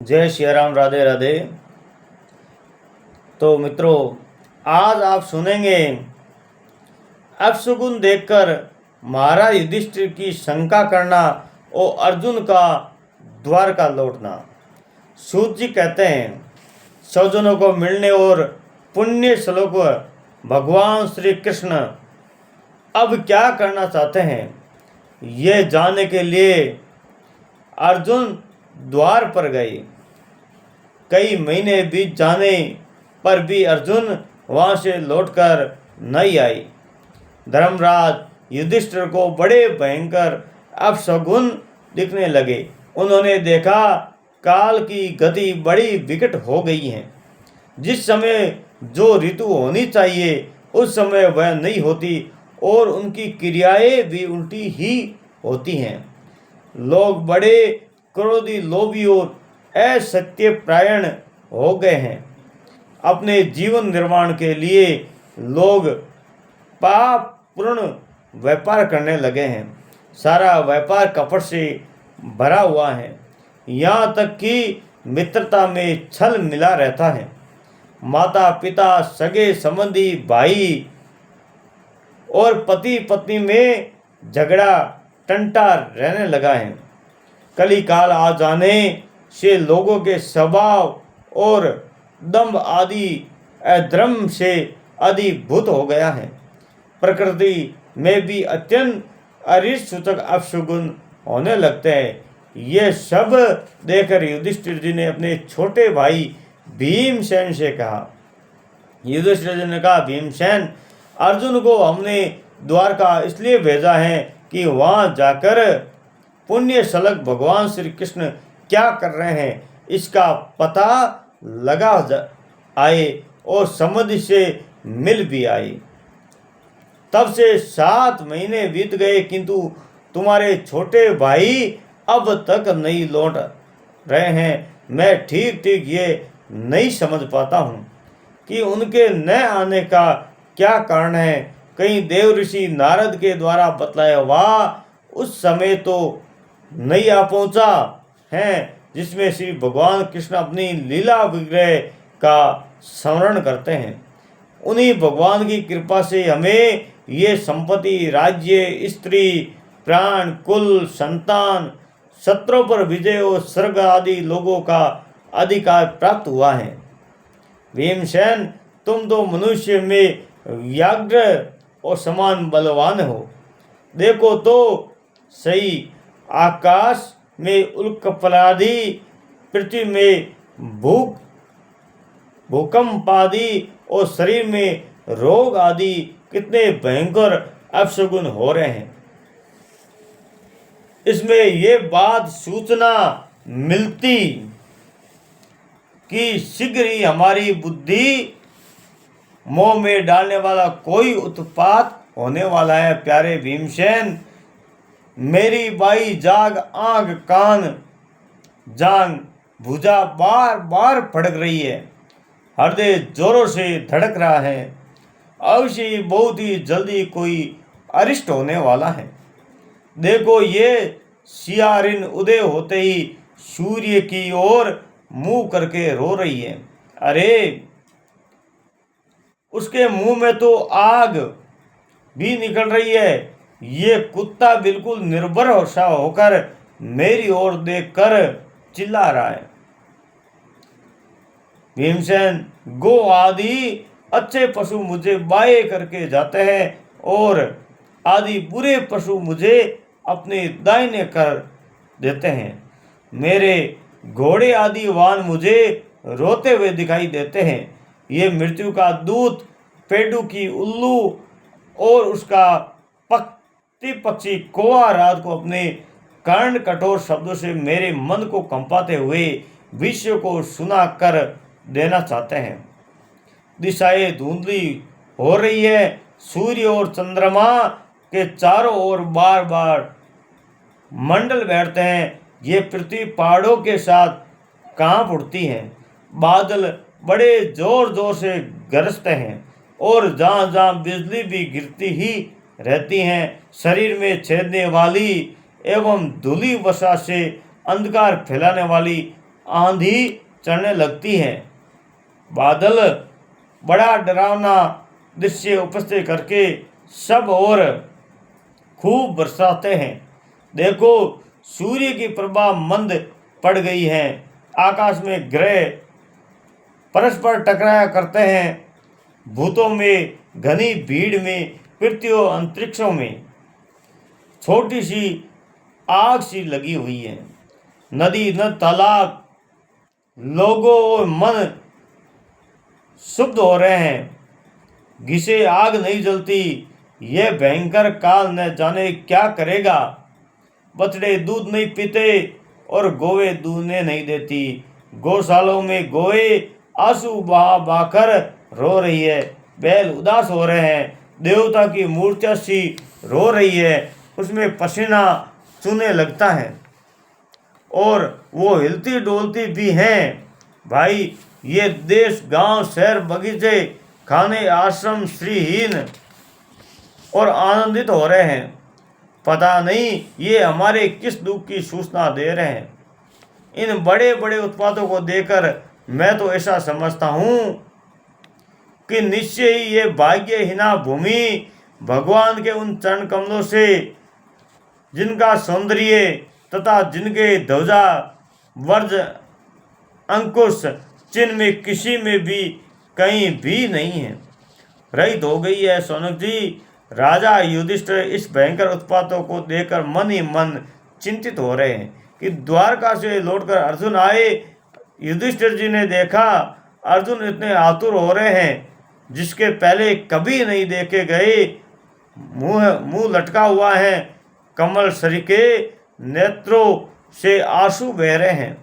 जय श्री राम, राधे राधे। तो मित्रों, आज आप सुनेंगे अपशगुन देखकर महाराज युधिष्ठिर की शंका करना और अर्जुन का द्वारका लौटना। सूत जी कहते हैं, स्वजनों को मिलने और पुण्य श्लोक भगवान श्री कृष्ण अब क्या करना चाहते हैं, ये जानने के लिए अर्जुन द्वार पर गए। कई महीने बीत जाने पर भी अर्जुन वहां से लौटकर नहीं आई। धर्मराज युधिष्ठिर को बड़े भयंकर अपशगुन दिखने लगे। उन्होंने देखा काल की गति बड़ी विकट हो गई है। जिस समय जो ऋतु होनी चाहिए उस समय वह नहीं होती और उनकी क्रियाएं भी उल्टी ही होती हैं। लोग बड़े क्रोधी, लोभी और असत्य परायण हो गए हैं। अपने जीवन निर्माण के लिए लोग पाप पूर्ण व्यापार करने लगे हैं। सारा व्यापार कपट से भरा हुआ है। यहाँ तक कि मित्रता में छल मिला रहता है। माता पिता, सगे संबंधी, भाई और पति पत्नी में झगड़ा टंटा रहने लगा है। कली काल आ जाने से लोगों के स्वभाव और दम्भ आदि अधर्म से अधिभूत हो गया है। प्रकृति में भी अत्यंत अरिष्ट सूचक अपशगुन होने लगते हैं। ये सब देखकर युधिष्ठिर जी ने अपने छोटे भाई भीमसेन से कहा। युधिष्ठिर जी ने कहा, भीमसेन, अर्जुन को हमने द्वारका इसलिए भेजा है कि वहाँ जाकर पुण्य श्लोक भगवान श्री कृष्ण क्या कर रहे हैं इसका पता लगा आए और समझ से मिल भी आए। तब से 7 महीने बीत गए किंतु तुम्हारे छोटे भाई अब तक नहीं लौट रहे हैं। मैं ठीक ठीक ये नहीं समझ पाता हूँ कि उनके न आने का क्या कारण है। कहीं देव ऋषि नारद के द्वारा बतलाया हुआ उस समय तो नहीं आ पहुँचा है जिसमें श्री भगवान कृष्ण अपनी लीला विग्रह का स्मरण करते हैं। उन्हीं भगवान की कृपा से हमें ये संपत्ति, राज्य, स्त्री, प्राण, कुल, संतान, शत्रुओं पर विजय और स्वर्ग आदि लोगों का अधिकार प्राप्त हुआ है। भीमसेन, तुम तो मनुष्य में व्याघ्र और समान बलवान हो। देखो तो सही, आकाश में उल्कपलादि, पृथ्वी में भूकंप आदि और शरीर में रोग आदि कितने भयंकर अपशगुन हो रहे हैं। इसमें ये बात सूचना मिलती कि शीघ्र ही हमारी बुद्धि मोह में डालने वाला कोई उत्पात होने वाला है। प्यारे भीमसेन, मेरी बाई जाग, आंख, कान, जांग, भुजा बार बार फड़क रही है। हृदय जोरों से धड़क रहा है। अवश्य ही बहुत ही जल्दी कोई अरिष्ट होने वाला है। देखो, ये सियारिन उदय होते ही सूर्य की ओर मुंह करके रो रही है। अरे, उसके मुंह में तो आग भी निकल रही है। ये कुत्ता बिल्कुल निर्भर सा होकर मेरी ओर देखकर चिल्ला रहा है। भीमसेन, गो आदि अच्छे पशु मुझे बाएं करके जाते हैं और आदि बुरे पशु मुझे अपने दाहिने कर देते हैं। मेरे घोड़े आदि वाहन मुझे रोते हुए दिखाई देते हैं। ये मृत्यु का दूत, पेड़ू की उल्लू और उसका पक्षी कौवा रात को अपने कर्ण कठोर शब्दों से मेरे मन को कंपाते हुए विश्व को सुना कर देना चाहते हैं। दिशाएं धुंधली हो रही है। सूर्य और चंद्रमा के चारों ओर बार बार मंडल बैठते हैं। ये पृथ्वी पहाड़ों के साथ कांप उठती है। बादल बड़े जोर जोर से गरजते हैं और जहाँ जहाँ बिजली भी गिरती ही रहती हैं। शरीर में छेदने वाली एवं धूली वसा से अंधकार फैलाने वाली आंधी चढ़ने लगती है। बादल बड़ा डरावना दृश्य उपस्थित करके सब ओर खूब बरसाते हैं। देखो, सूर्य की प्रभा मंद पड़ गई है। आकाश में ग्रह परस्पर टकराया करते हैं। भूतों में घनी भीड़ में, पृथ्वी और अंतरिक्षों में छोटी सी आग सी लगी हुई है। नदी न तालाब, लोगों और मन शुद्ध हो रहे हैं। घिसे आग नहीं जलती। यह भयंकर काल न जाने क्या करेगा। बछड़े दूध नहीं पीते और गौवे दूधने नहीं देती। गौशालों में गौए आंसू बहा बहाकर रो रही है। बैल उदास हो रहे हैं। देवता की मूर्तियां सी रो रही है। उसमें पसीना चूने लगता है और वो हिलती डोलती भी हैं। भाई, ये देश, गांव, शहर, बगीचे, खाने, आश्रम श्रीहीन और आनंदित हो रहे हैं। पता नहीं ये हमारे किस दुख की सूचना दे रहे हैं। इन बड़े बड़े उत्पादों को देखकर मैं तो ऐसा समझता हूँ कि निश्चय ही ये भाग्यहीना भूमि भगवान के उन चरण कमलों से, जिनका सौंदर्य तथा जिनके ध्वजा वर्ज अंकुश चिन्ह में किसी में भी कहीं भी नहीं है, रहित हो गई है। सौनक जी, राजा युधिष्ठिर इस भयंकर उत्पातों को देखकर मन ही मन चिंतित हो रहे हैं कि द्वारका से लौटकर अर्जुन आए। युधिष्ठिर जी ने देखा अर्जुन इतने आतुर हो रहे हैं जिसके पहले कभी नहीं देखे गए। मुंह लटका हुआ है, कमल सरीखे नेत्रों से आंसू बह रहे हैं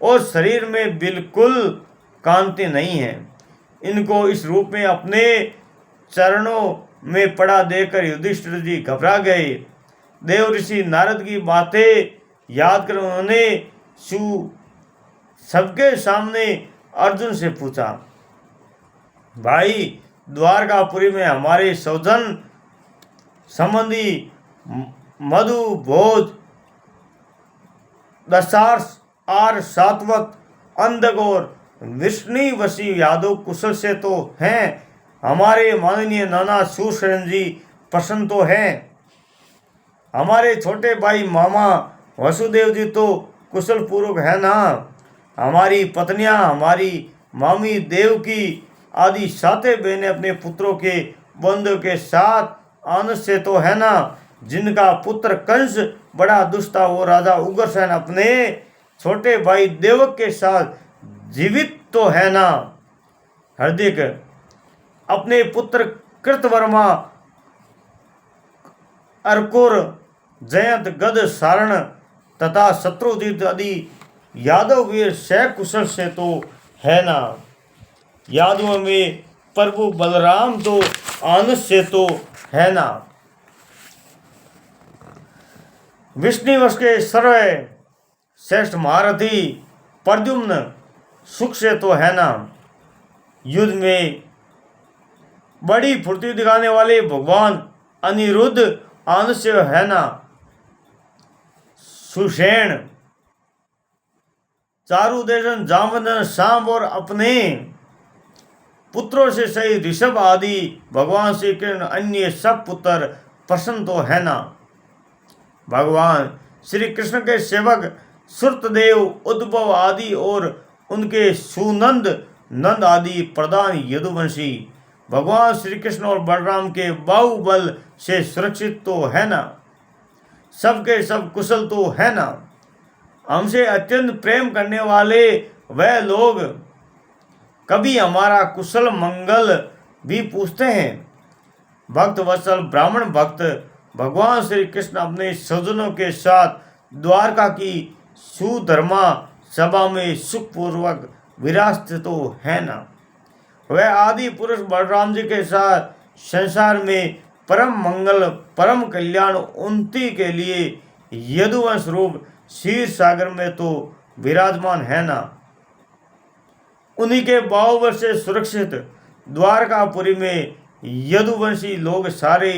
और शरीर में बिल्कुल कांति नहीं है। इनको इस रूप में अपने चरणों में पड़ा देकर युधिष्ठिर जी घबरा गए। देव ऋषि नारद की बातें याद कर उन्होंने सबके सामने अर्जुन से पूछा, भाई, द्वारकापुरी में हमारे सौजन संबंधी मधु भोज दशार्ष आर सात्वत अंधक और विष्णुवशी यादव कुशल से तो हैं। हमारे माननीय नाना सूरसेन जी प्रसन्न तो हैं। हमारे छोटे भाई मामा वसुदेव जी तो कुशल पूर्वक है ना। हमारी पत्नियां, हमारी मामी देवकी आदि साते बहनें अपने पुत्रों के बंधु के साथ आनंद से तो है ना। जिनका पुत्र कंस बड़ा दुष्ट था, वो राजा उग्रसेन अपने छोटे भाई देवक के साथ जीवित तो है ना। हार्दिक अपने पुत्र कृतवर्मा, अर्कुर, जयंत, गद, सारण तथा शत्रुजित आदि यादव वीर सकुशल से तो है ना। यादवों में प्रभु बलराम तो आनंद से तो है ना। विष्णुवश के सर्व श्रेष्ठ महारथी प्रद्युम्न सुख से तो है ना। युद्ध में बड़ी फुर्ती दिखाने वाले भगवान अनिरुद्ध आनंद से है ना। सुषेण, चारुदेशन, जामवंतन, सांब और अपने पुत्रों से सही ऋषभ आदि भगवान श्री कृष्ण अन्य सब पुत्र प्रसन्न तो है ना। भगवान श्री कृष्ण के सेवक सुरतदेव, उद्भव आदि और उनके सुनंद, नंद आदि प्रधान यदुवंशी भगवान श्री कृष्ण और बलराम के बाहुबल से सुरक्षित तो है ना। सबके सब कुशल तो है ना। हमसे अत्यंत प्रेम करने वाले वह लोग कभी हमारा कुशल मंगल भी पूछते हैं। भक्त वत्सल ब्राह्मण भक्त भगवान श्री कृष्ण अपने स्वजनों के साथ द्वारका की सुधर्मा सभा में सुखपूर्वक विराजते तो है ना। वह आदि पुरुष बलराम जी के साथ संसार में परम मंगल परम कल्याण उन्नति के लिए यदुवंश रूप क्षीर सागर में तो विराजमान है ना। उन्हीं के बाहुबल से सुरक्षित द्वारकापुरी में यदुवंशी लोग सारे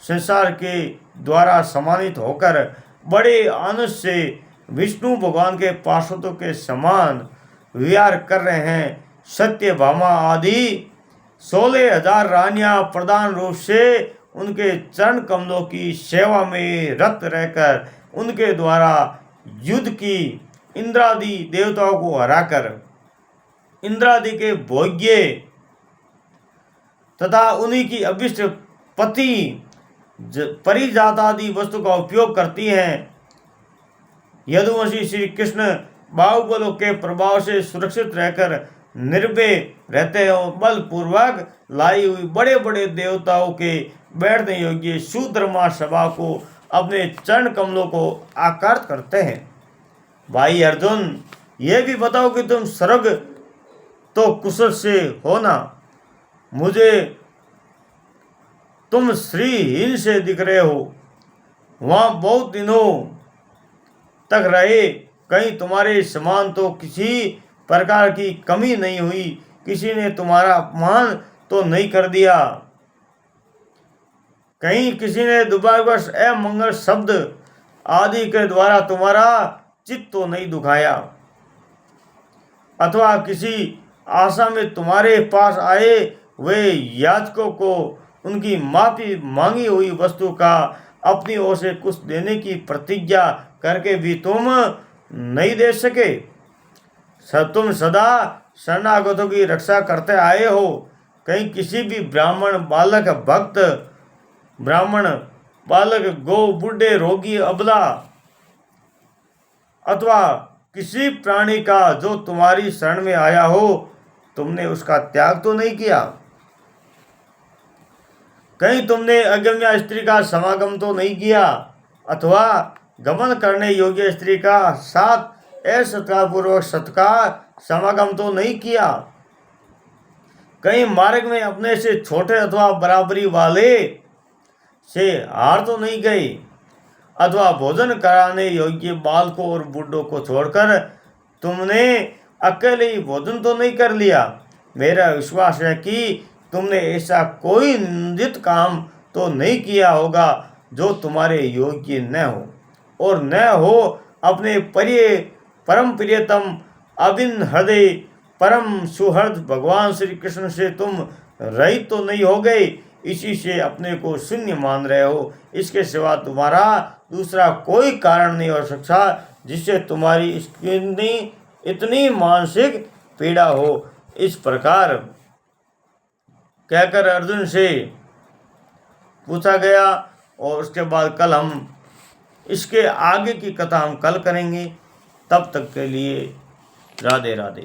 संसार के द्वारा सम्मानित होकर बड़े आनंद से विष्णु भगवान के पार्षदों के समान विहार कर रहे हैं। सत्यभामा आदि 16,000 रानियां प्रधान रूप से उनके चरण कमलों की सेवा में रत रहकर उनके द्वारा युद्ध की इंद्रादि देवताओं को हराकर इंद्रादि के भोग्य तथा उन्हीं की अभिष्ट पति परिजात आदि वस्तु का उपयोग करती हैं। यदुवंशी श्री कृष्ण बाहुबलों के प्रभाव से सुरक्षित रहकर निर्भय रहते हो, बलपूर्वक लाई हुई बड़े बड़े देवताओं के बैठने योग्य सुधर्मा सभा को अपने चरण कमलों को आकृत करते हैं। भाई अर्जुन, ये भी बताओ कि तुम स्वर्ग तो कुशल से हो ना? मुझे तुम श्रीहीन से दिख रहे हो। वहाँ बहुत दिनों तक रहे, कहीं तुम्हारे समान तो किसी प्रकार की कमी नहीं हुई, किसी ने तुम्हारा अपमान तो नहीं कर दिया, कहीं किसी ने दुर्भाग्यवश अमंगल शब्द आदि के द्वारा तुम्हारा चित्त तो नहीं दुखाया, अथवा किसी आशा में तुम्हारे पास आए वे याचकों को उनकी माफी मांगी हुई वस्तु का अपनी ओर से कुछ देने की प्रतिज्ञा करके भी तुम नहीं दे सके। तुम सदा शरणागतों की रक्षा करते आए हो, कहीं किसी भी ब्राह्मण बालक भक्त, ब्राह्मण बालक, गो, बूढ़े, रोगी, अबला अथवा किसी प्राणी का जो तुम्हारी शरण में आया हो, तुमने उसका त्याग तो नहीं किया। कहीं तुमने अगम्या स्त्री का समागम तो नहीं किया, अथवा गमन करने योग्य स्त्री का साथ असत्कार पूर्वक सत्कार समागम तो नहीं किया। कहीं मार्ग में अपने से छोटे अथवा बराबरी वाले से हार तो नहीं गए, अथवा भोजन कराने योग्य बालकों और बूढ़ों को छोड़कर तुमने अकेले ही भोजन तो नहीं कर लिया। मेरा विश्वास है कि तुमने ऐसा कोई निंदित काम तो नहीं किया होगा जो तुम्हारे योग्य न हो, और न हो अपने परम प्रियतम अभिन्न हृदय परम सुहृद भगवान श्री कृष्ण से तुम रहित तो नहीं हो गए, इसी से अपने को शून्य मान रहे हो। इसके सिवा तुम्हारा दूसरा कोई कारण नहीं हो सकता जिससे तुम्हारी इतनी मानसिक पीड़ा हो। इस प्रकार कहकर अर्जुन से पूछा गया, और उसके बाद कल हम इसके आगे की कथा हम कल करेंगे। तब तक के लिए राधे राधे।